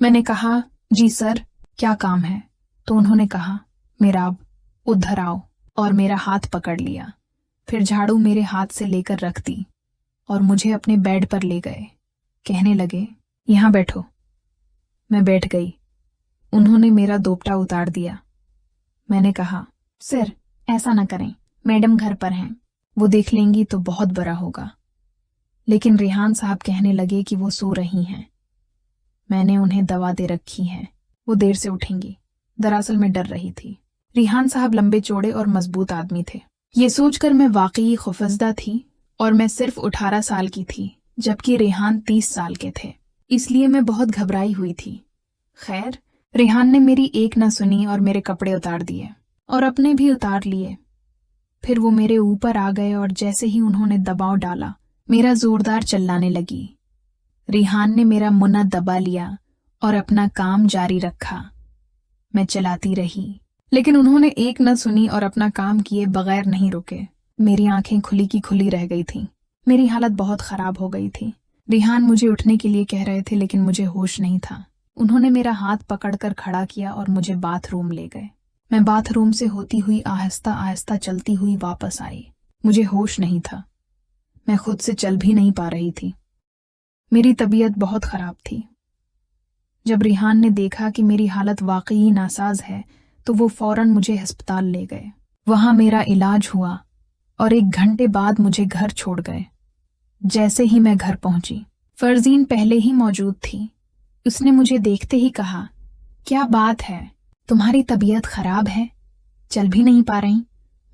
मैंने कहा, जी सर, क्या काम है? तो उन्होंने कहा, मेराब, उधर आओ, और मेरा हाथ पकड़ लिया। फिर झाड़ू मेरे हाथ से लेकर रख दी और मुझे अपने बेड पर ले गए। कहने लगे, यहाँ बैठो। मैं बैठ गई। उन्होंने मेरा दोपटा उतार दिया। मैंने कहा, सर, ऐसा ना करें, मैडम घर पर हैं, वो देख लेंगी तो बहुत बुरा होगा। लेकिन रेहान साहब कहने लगे कि वो सो रही हैं। मैंने उन्हें दवा दे रखी है, वो देर से उठेंगी। दरअसल मैं डर रही थी। रेहान साहब लंबे चौड़े और मजबूत आदमी थे। ये सोचकर मैं वाकई खौफजदा थी, और मैं सिर्फ 18 साल की थी जबकि रेहान 30 साल के थे। इसलिए मैं बहुत घबराई हुई थी। खैर, रेहान ने मेरी एक न सुनी और मेरे कपड़े उतार दिए और अपने भी उतार लिए। फिर वो मेरे ऊपर आ गए और जैसे ही उन्होंने दबाव डाला, मेरा जोरदार चिल्लाने लगी। रेहान ने मेरा मुन्ना दबा लिया और अपना काम जारी रखा। मैं चलाती रही, लेकिन उन्होंने एक न सुनी और अपना काम किए बगैर नहीं रुके। मेरी आंखें खुली की खुली रह गई थीं। मेरी हालत बहुत खराब हो गई थी। रेहान मुझे उठने के लिए कह रहे थे, लेकिन मुझे होश नहीं था। उन्होंने मेरा हाथ पकड़कर खड़ा किया और मुझे बाथरूम ले गए। मैं बाथरूम से होती हुई आहिस्ता आहिस्ता चलती हुई वापस आई। मुझे होश नहीं था। मैं खुद से चल भी नहीं पा रही थी। मेरी तबीयत बहुत खराब थी। जब रेहान ने देखा कि मेरी हालत वाकई नासाज है, तो वो फौरन मुझे अस्पताल ले गए। वहां मेरा इलाज हुआ और 1 घंटे बाद मुझे घर छोड़ गए। जैसे ही मैं घर पहुंची, फरजीन पहले ही मौजूद थी। उसने मुझे देखते ही कहा, क्या बात है, तुम्हारी तबीयत खराब है, चल भी नहीं पा रही?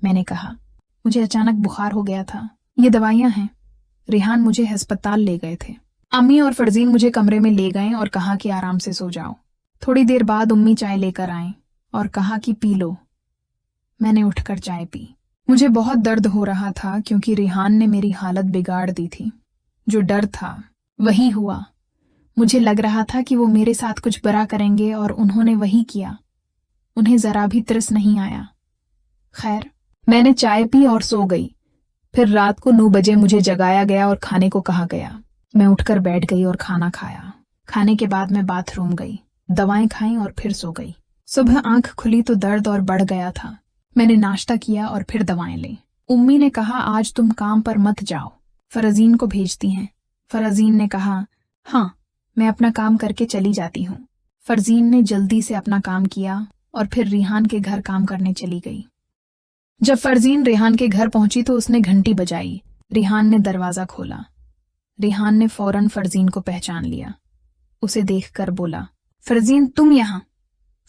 मैंने कहा, मुझे अचानक बुखार हो गया था, ये दवाइयां हैं। रेहान मुझे अस्पताल ले गए थे। अम्मी और फरजीन मुझे कमरे में ले गए और कहा कि आराम से सो जाओ। थोड़ी देर बाद उम्मी चाय लेकर आए और कहा कि पी लो। मैंने उठकर चाय पी। मुझे बहुत दर्द हो रहा था क्योंकि रेहान ने मेरी हालत बिगाड़ दी थी। जो डर था वही हुआ। मुझे लग रहा था कि वो मेरे साथ कुछ बुरा करेंगे और उन्होंने वही किया। उन्हें जरा भी तरस नहीं आया। खैर, मैंने चाय पी और सो गई। फिर रात को 9 बजे मुझे जगाया गया और खाने को कहा गया। मैं उठकर बैठ गई और खाना खाया। खाने के बाद मैं बाथरूम गई, दवाएं खाई और फिर सो गई। सुबह आंख खुली तो दर्द और बढ़ गया था। मैंने नाश्ता किया और फिर दवाएं ली। उम्मी ने कहा, आज तुम काम पर मत जाओ, फरजीन को भेजती हैं। फरजीन ने कहा, हाँ, मैं अपना काम करके चली जाती हूँ। फरजीन ने जल्दी से अपना काम किया और फिर रेहान के घर काम करने चली गई। जब फरजीन रेहान के घर पहुंची तो उसने घंटी बजाई। रेहान ने दरवाजा खोला। रेहान ने फौरन फरजीन को पहचान लिया। उसे देखकर बोला, फरजीन, तुम यहाँ?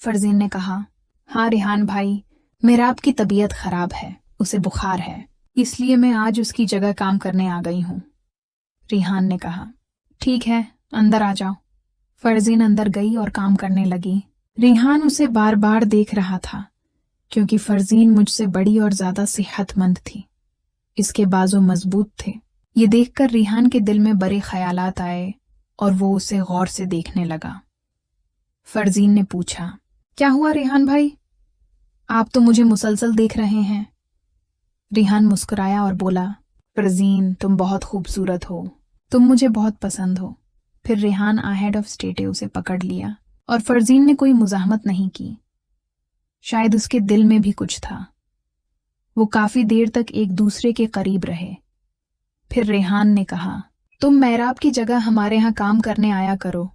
फरजीन ने कहा, हाँ रेहान भाई, मेराब की तबीयत खराब है, उसे बुखार है, इसलिए मैं आज उसकी जगह काम करने आ गई हूँ। रेहान ने कहा, ठीक है, अंदर आ जाओ। फरजीन अंदर गई और काम करने लगी। रेहान उसे बार बार देख रहा था क्योंकि फरजीन मुझसे बड़ी और ज्यादा सेहतमंद थी। इसके बाजू मजबूत थे। ये देखकर रेहान के दिल में बड़े ख्यालात आए और वो उसे गौर से देखने लगा। फरजीन ने पूछा, क्या हुआ रेहान भाई? आप तो मुझे मुसलसल देख रहे हैं। रेहान मुस्कुराया और बोला, फरजीन, तुम बहुत खूबसूरत हो, तुम मुझे बहुत पसंद हो। फिर रेहान आहेड ऑफ स्टेट उसे पकड़ लिया और फरजीन ने कोई मुजाहमत नहीं की। शायद उसके दिल में भी कुछ था। वो काफी देर तक एक दूसरे के करीब रहे। फिर रेहान ने कहा, तुम मेहराब की जगह हमारे यहाँ काम करने आया करो।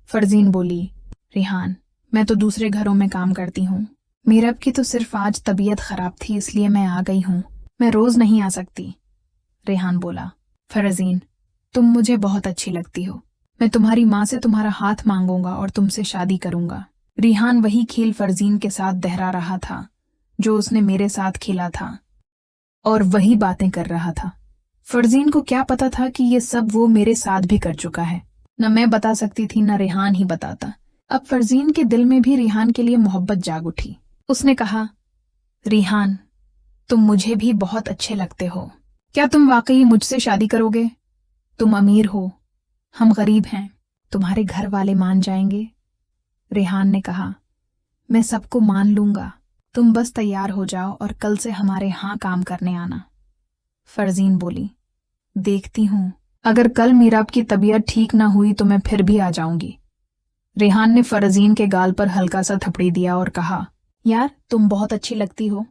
फरजीन बोली, रेहान, मैं तो दूसरे घरों में काम करती हूँ। मेहराब की तो सिर्फ आज तबीयत खराब थी, इसलिए मैं आ गई हूँ, मैं रोज नहीं आ सकती। रेहान बोला, फरजीन, तुम मुझे बहुत अच्छी लगती हो, मैं तुम्हारी माँ से तुम्हारा हाथ मांगूंगा और तुमसे शादी करूंगा। रेहान वही खेल फरजीन के साथ दोहरा रहा था जो उसने मेरे साथ खेला था और वही बातें कर रहा था। फरजीन को क्या पता था कि ये सब वो मेरे साथ भी कर चुका है। न मैं बता सकती थी, न रेहान ही बताता। अब फरजीन के दिल में भी रेहान के लिए मोहब्बत जाग उठी। उसने कहा, रेहान, तुम मुझे भी बहुत अच्छे लगते हो, क्या तुम वाकई मुझसे शादी करोगे? तुम अमीर हो, हम गरीब हैं, तुम्हारे घर वाले मान जाएंगे। रेहान ने कहा, मैं सबको मान लूंगा, तुम बस तैयार हो जाओ और कल से हमारे यहाँ काम करने आना। फरजीन बोली, देखती हूँ, अगर कल मीराब की तबीयत ठीक ना हुई तो मैं फिर भी आ जाऊंगी। रेहान ने फरजीन के गाल पर हल्का सा थपड़ी दिया और कहा, यार तुम बहुत अच्छी लगती हो।